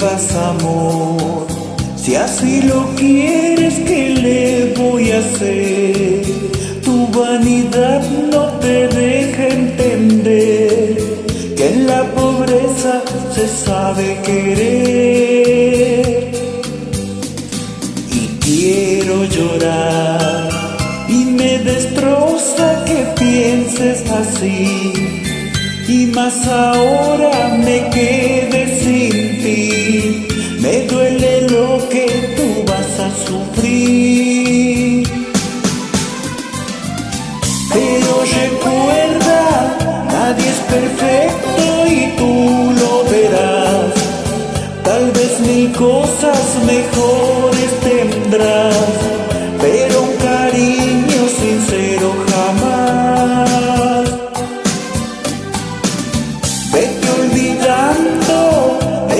vuelvas, amor. Si así lo quieres, ¿qué le voy a hacer? Tu vanidad no te deja entender que en la pobreza se sabe querer. Y quiero llorar y me destroza que pienses así, y más ahora me quedé sin ti. Me duele lo que tú vas a sufrir, pero recuerda, nadie es perfecto y tú lo verás. Tal vez mil cosas mejores tendrás, pero un cariño sincero jamás. Vete olvidando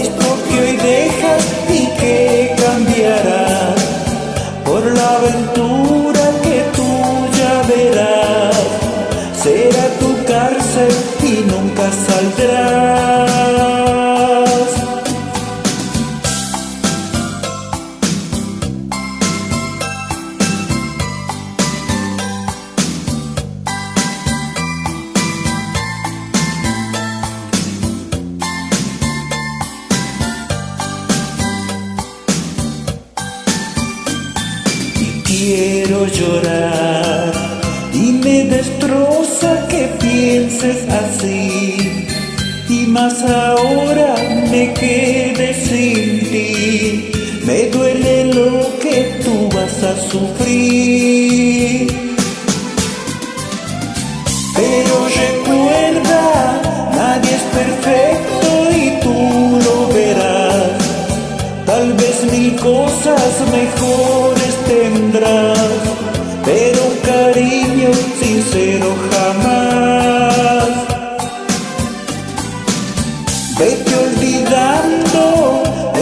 esto que hoy dejas y que cambiarás por la aventura que tú ya verás. Será tu cárcel y nunca saldrás. Quiero llorar y me destroza que pienses así, y más ahora me quedé sin ti. Me duele lo que tú vas a sufrir, pero recuerda, nadie es perfecto y tú lo verás. Tal vez mil cosas mejores tendrás, pero un cariño sincero jamás. Vete olvidando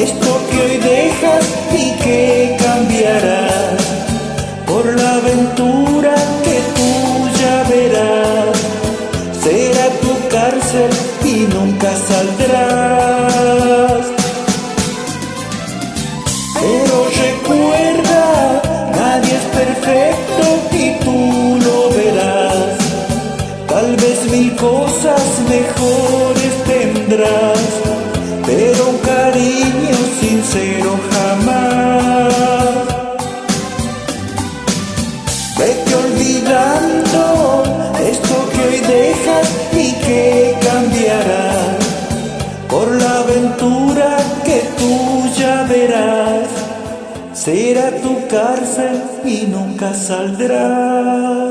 esto que hoy dejas y que cambiarás por la aventura que tú ya verás. Será tu cárcel y nunca saldrás. Pero recuerda, nadie es perfecto y tú lo verás. Tal vez mil cosas mejores tendrás, pero un cariño sincero jamás. Vete olvidando esto que hoy dejas y que cambiarás por la aventura que tú ya verás. Será tu cárcel y nunca saldrás.